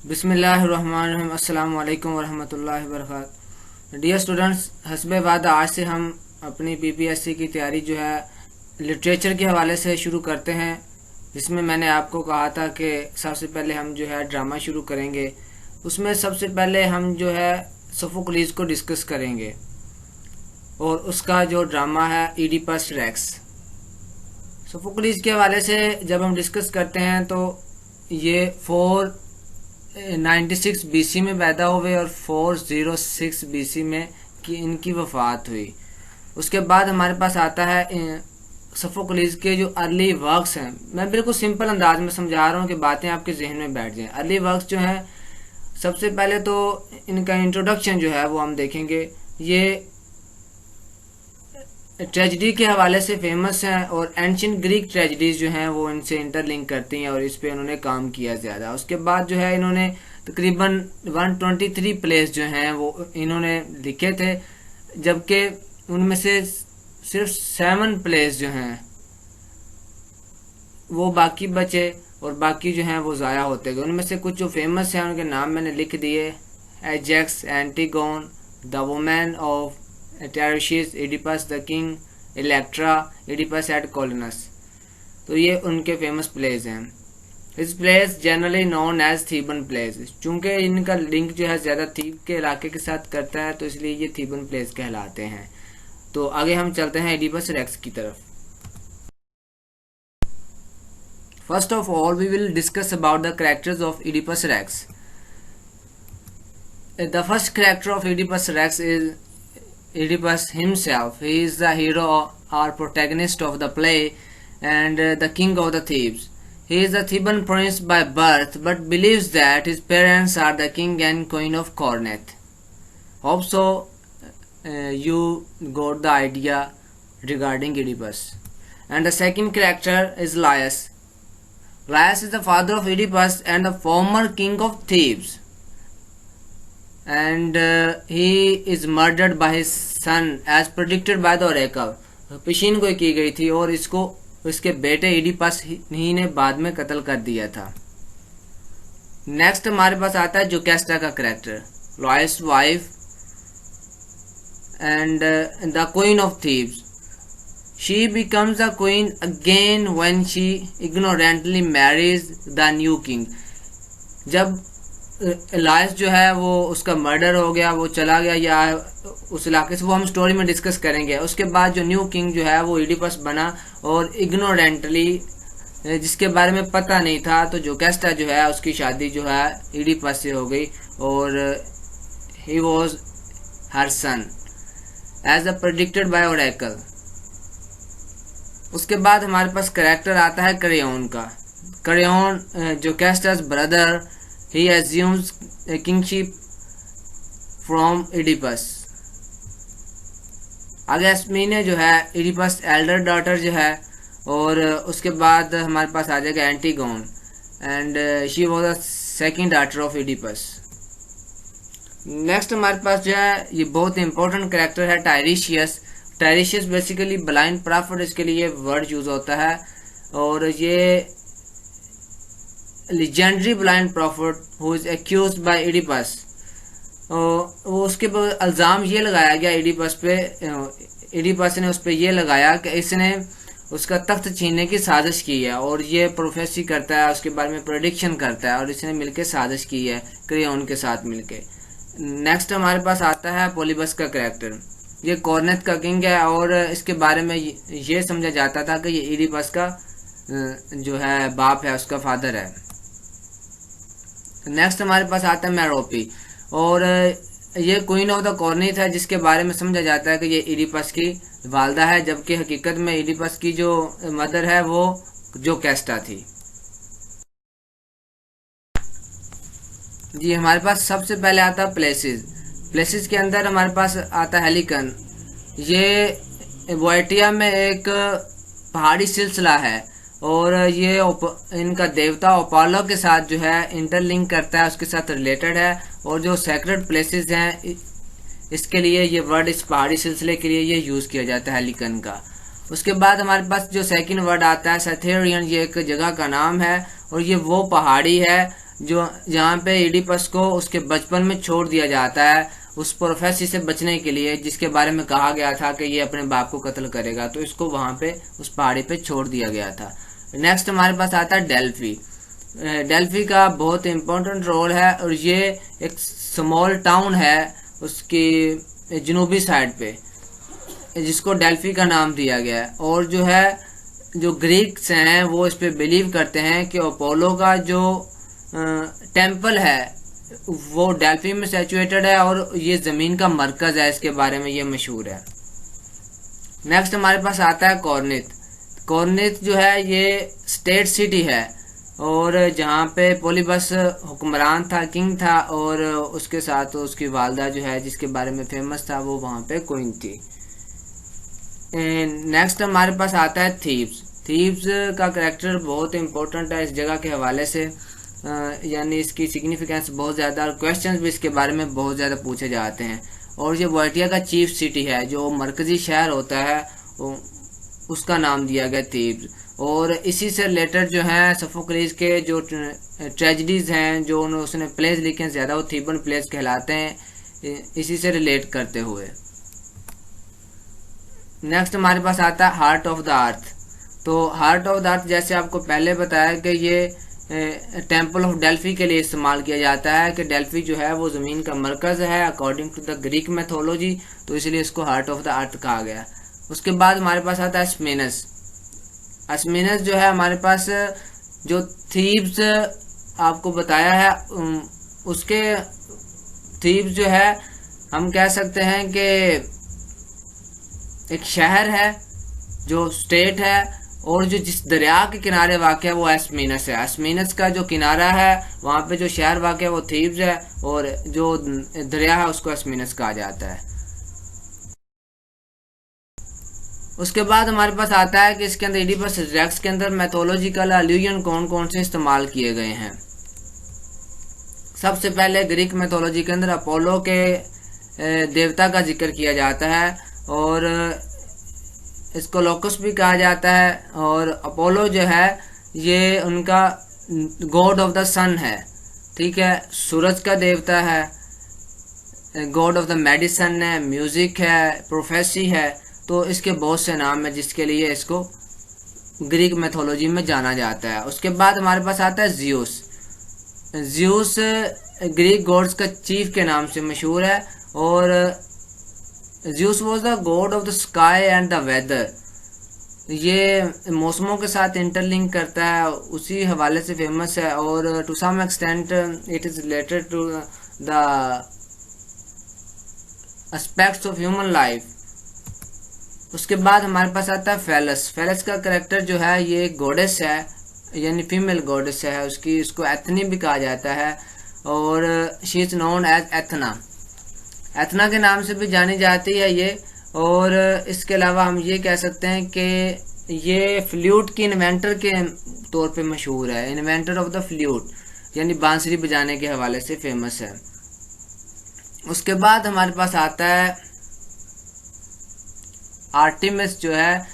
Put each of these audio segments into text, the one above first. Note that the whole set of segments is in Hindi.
बिस्मिल्लाहिर्रहमानिर्रहीम। अस्सलाम वालेकुम वरहमतुल्लाहि वबरकातुहू। डियर स्टूडेंट्स, हस्बे वादा आज से हम अपनी पीपीएससी की तैयारी जो है लिटरेचर के हवाले से शुरू करते हैं, जिसमें मैंने आपको कहा था कि सबसे पहले हम जो है ड्रामा शुरू करेंगे। उसमें सबसे पहले हम जो है सोफोक्लिस को डिस्कस करेंगे और उसका जो ड्रामा है इडिपस रेक्स। सोफोक्लिस के हवाले से जब हम डिस्कस करते हैं तो ये 496 बीसी में पैदा हुए और 406 बीसी में कि इनकी वफ़ात हुई। उसके बाद हमारे पास आता है सोफोक्लिस के जो अर्ली वर्क्स हैं। मैं बिल्कुल सिंपल अंदाज में समझा रहा हूँ कि बातें आपके जहन में बैठ जाएं। अर्ली वर्क्स जो हैं, सबसे पहले तो इनका इंट्रोडक्शन जो है वो हम देखेंगे। ये ट्रेजिडी के हवाले से फेमस हैं और एंशिएंट ग्रीक ट्रेजिडीज जो हैं वो इनसे इंटरलिंक करती हैं और इस पे उन्होंने काम किया ज़्यादा। उसके बाद जो है इन्होंने तकरीबन 123 प्लेस जो हैं वो इन्होंने लिखे थे, जबकि उनमें से सिर्फ 7 प्लेस जो हैं वो बाकी बचे और बाकी जो हैं वो ज़ाया होते गए। उनमें से कुछ जो फेमस हैं उनके नाम मैंने लिख दिए: Ajax, Antigone, the women of Trachis, Oedipus the king, Electra, Oedipus at Colonus. तो ये उनके फेमस प्लेस हैं। इस plays generally known as Theban plays. चूंकि इनका लिंक जो है ज़्यादा थीब के इलाके के साथ करता है तो इसलिए ये थीबन प्लेस कहलाते हैं। तो आगे हम चलते हैं इडिपस रेक्स की तरफ। First of all we will discuss about the characters of Oedipus Rex. The first character of Oedipus Rex is Oedipus himself. He is the hero or protagonist of the play and the king of the Thebes. He is a Theban prince by birth but believes that his parents are the king and queen of Corinth. Hope so you got the idea regarding Oedipus. And the second character is Laius. Laius is the father of Oedipus and the former king of Thebes. And he is murdered by his son as predicted by the oracle. पेशीन गोई की गई थी और इसको इसके बेटे इडिपस ही ने बाद में कत्ल कर दिया था। नेक्स्ट हमारे पास आता है जोकेस्टा का character, Laius's wife and the queen of Thebes. She becomes the queen again when she ignorantly marries the new king. जब लायस जो है वो उसका मर्डर हो गया, वो चला गया या उस इलाके से, वो हम स्टोरी में डिस्कस करेंगे। उसके बाद जो न्यू किंग जो है वो इडिपस बना और इग्नोरेंटली, जिसके बारे में पता नहीं था, तो जोकेस्टा जो है उसकी शादी जो है इडिपस से हो गई और he was her son as a predicted by oracle. उसके बाद हमारे पास कैरेक्टर आता है क्रेयोन का। Creon Jocasta's brother, he assumes a kingship from Oedipus. अगस्मीने जो है इडिपस एल्डर डॉटर जो है, और उसके बाद हमारे पास आ जाएगा Antigone and she was the second daughter of Oedipus. Next हमारे पास जो है ये बहुत इंपॉर्टेंट कैरेक्टर है Tiresias. Tiresias basically blind prophet, इसके लिए वर्ड यूज होता है और ये legendary blind prophet who is accused by Oedipus. वो उसके पर इल्ज़ाम ये लगाया गया इडिपस पे, इडिपस ने उस पर यह लगाया कि इसने उसका तख्त छीनने की साजिश की है और ये प्रोफेसी करता है, उसके बारे में प्रेडिक्शन करता है और इसने मिलकर साजिश की है क्रेयोन के साथ मिलके। नेक्स्ट हमारे पास आता है पोलिबस का कैरेक्टर। ये कॉर्नेथ का किंग है और इसके बारे में ये समझा जाता था कि ये इडिपस का जो है बाप है, उसका फादर है। नेक्स्ट हमारे पास आता है मेरोपी और ये क्वीन ऑफ द कॉर्निथ है, जिसके बारे में समझा जाता है कि ये इडिपस की वालदा है, जबकि हकीकत में इडिपस की जो मदर है वो जोकेस्टा थी। जी हमारे पास सबसे पहले आता है प्लेसेस। प्लेसेस के अंदर हमारे पास आता है हेलिकन। ये बोएटिया में एक पहाड़ी सिलसिला है और ये इनका देवता अपोलो के साथ जो है इंटरलिंक करता है, उसके साथ रिलेटेड है। और जो सेक्रेड प्लेसेस हैं इसके लिए ये वर्ड, इस पहाड़ी सिलसिले के लिए ये यूज़ किया जाता है हेलिकन का। उसके बाद हमारे पास जो सेकंड वर्ड आता है सथेरियन, ये एक जगह का नाम है और ये वो पहाड़ी है जो जहाँ पे इडिपस को उसके बचपन में छोड़ दिया जाता है उस प्रोफेसी से बचने के लिए, जिसके बारे में कहा गया था कि ये अपने बाप को कत्ल करेगा, तो इसको वहाँ पे उस पहाड़ी पे छोड़ दिया गया था। नेक्स्ट हमारे पास आता है डेल्फी। डेल्फी का बहुत इम्पोर्टेंट रोल है और ये एक स्मॉल टाउन है उसकी जनूबी साइड पे, जिसको डेल्फी का नाम दिया गया है। और जो है जो ग्रीक्स हैं वो इस पे बिलीव करते हैं कि अपोलो का जो टेम्पल है वो डेल्फी में सिचुएटेड है और ये ज़मीन का मरकज़ है, इसके बारे में ये मशहूर है। नेक्स्ट हमारे पास आता है कॉर्निथ। कॉर्निथ जो है ये स्टेट सिटी है और जहाँ पे पोलिबस हुक्मरान था, किंग था, और उसके साथ उसकी वालदा जो है जिसके बारे में फेमस था वो वहाँ पे क्वीन थी। नेक्स्ट हमारे पास आता है थीव्स। थीव्स का करेक्टर बहुत इंपॉर्टेंट है इस जगह के हवाले से, यानी इसकी सिग्निफिकेंस बहुत ज़्यादा और क्वेश्चंस भी इसके बारे में बहुत ज़्यादा पूछे जाते हैं। और ये वाइटिया का चीफ सिटी है, जो मरकज़ी शहर होता है उसका नाम दिया गया थीव्स। और इसी से रिलेटेड जो है सोफोक्लिस के जो ट्रेजेडीज़ हैं जो उसने प्लेस लिखे हैं ज़्यादा वो थीबन प्लेस कहलाते हैं, इसी से रिलेट करते हुए। नेक्स्ट हमारे पास आता है हार्ट ऑफ द अर्थ। तो हार्ट ऑफ द अर्थ जैसे आपको पहले बताया कि ये टेम्पल ऑफ डेल्फी के लिए इस्तेमाल किया जाता है कि डेल्फी जो है वो ज़मीन का मरकज़ है according to the Greek mythology, तो इसलिए इसको हार्ट ऑफ द अर्थ कहा गया। उसके बाद हमारे पास आता है स्मिनस। स्मिनस जो है हमारे पास जो थीब्स आपको बताया है उसके थीब्स जो है हम कह सकते हैं कि एक शहर है जो स्टेट है और जो जिस दरिया के किनारे वाक़ है वो एस्मिनस है। एस्मिनस का जो किनारा है वहाँ पे जो शहर वाक़ है वो थीब्स है और जो दरिया है उसको एस्मिनस कहा जाता है। उसके बाद हमारे पास आता है कि इसके अंदर इडिपस रेक्स के अंदर मैथोलॉजिकल अलूजन कौन कौन से इस्तेमाल किए गए हैं। सबसे पहले ग्रीक मैथोलॉजी के अंदर अपोलो के देवता का जिक्र किया जाता है और इसको लोकस भी कहा जाता है। और अपोलो जो है ये उनका गॉड ऑफ द सन है, ठीक है, सूरज का देवता है, गॉड ऑफ द मेडिसन है, म्यूजिक है, प्रोफेसी है। तो इसके बहुत से नाम है जिसके लिए इसको ग्रीक मैथोलॉजी में जाना जाता है। उसके बाद हमारे पास आता है ज़्यूस। ज़्यूस ग्रीक गॉड्स का चीफ के नाम से मशहूर है और Zeus was the god of the sky and the weather. ये मौसमों के साथ इंटरलिंक करता है, उसी हवाले से फेमस है और to some extent it is related to the aspects of human life. उसके बाद हमारे पास आता है फेलस। फेलस का करेक्टर जो है ये गॉडेस है, यानी फीमेल गॉडेस है, इसको एथनी भी कहा जाता है और शी इज़ नोन एज एथना। एथना के नाम से भी जानी जाती है ये। और इसके अलावा हम ये कह सकते हैं कि ये फ्लूट की इन्वेंटर के तौर पे मशहूर है, इन्वेंटर ऑफ द फ्लूट, यानी बांसुरी बजाने के हवाले से फेमस है। उसके बाद हमारे पास आता है आर्टिमिस जो है,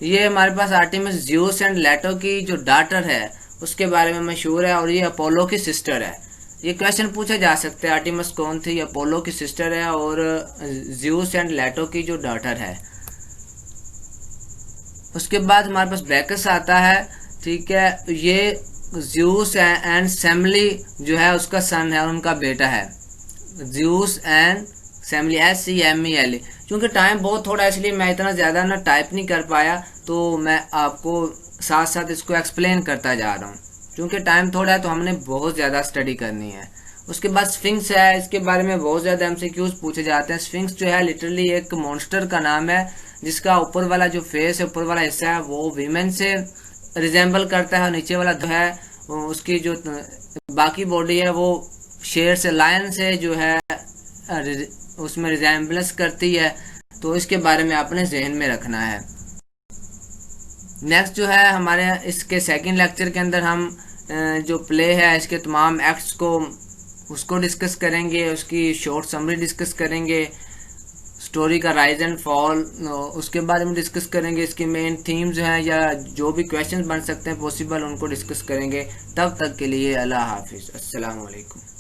ये हमारे पास आर्टिमिस ज़्यूस एंड लेटो की जो डॉटर है उसके बारे में मशहूर है और ये अपोलो की सिस्टर है। ये क्वेश्चन पूछे जा सकते हैं आर्टिमिस कौन थी, अपोलो की सिस्टर है और ज़्यूस एंड लेटो की जो डॉटर है। उसके बाद हमारे पास बैकस आता है, ठीक है, ये ज़्यूस एंड सेमली जो है उसका सन है, उनका बेटा है। Zeus and Semele SEMEL। क्योंकि टाइम बहुत थोड़ा है इसलिए मैं इतना ज़्यादा ना टाइप नहीं कर पाया, तो मैं आपको साथ साथ इसको एक्सप्लेन करता जा रहा हूँ। क्योंकि टाइम थोड़ा है तो हमने बहुत ज़्यादा स्टडी करनी है। उसके बाद स्फिंक्स है, इसके बारे में बहुत ज़्यादा MCQs पूछे जाते हैं। स्फिंक्स जो है लिटरली एक मॉन्स्टर का नाम है जिसका ऊपर वाला जो फेस है, ऊपर वाला हिस्सा है वो वीमेन से रिजेंबल करता है और नीचे वाला जो है उसकी जो बाकी बॉडी है वो शेर से, लायन से जो है उसमें रिजेंबलेंस करती है। तो इसके बारे में आपने जहन में रखना है। नेक्स्ट जो है हमारे इसके सेकंड लेक्चर के अंदर हम जो प्ले है इसके तमाम एक्ट्स को उसको डिस्कस करेंगे, उसकी शॉर्ट समरी डिस्कस करेंगे। स्टोरी का राइज एंड फॉल उसके बारे में डिस्कस करेंगे। इसके मेन थीम्स हैं या जो भी क्वेश्चन बन सकते हैं पॉसिबल उनको डिस्कस करेंगे। तब तक के लिए अल्लाह हाफिज़, अस्सलाम वालेकुम।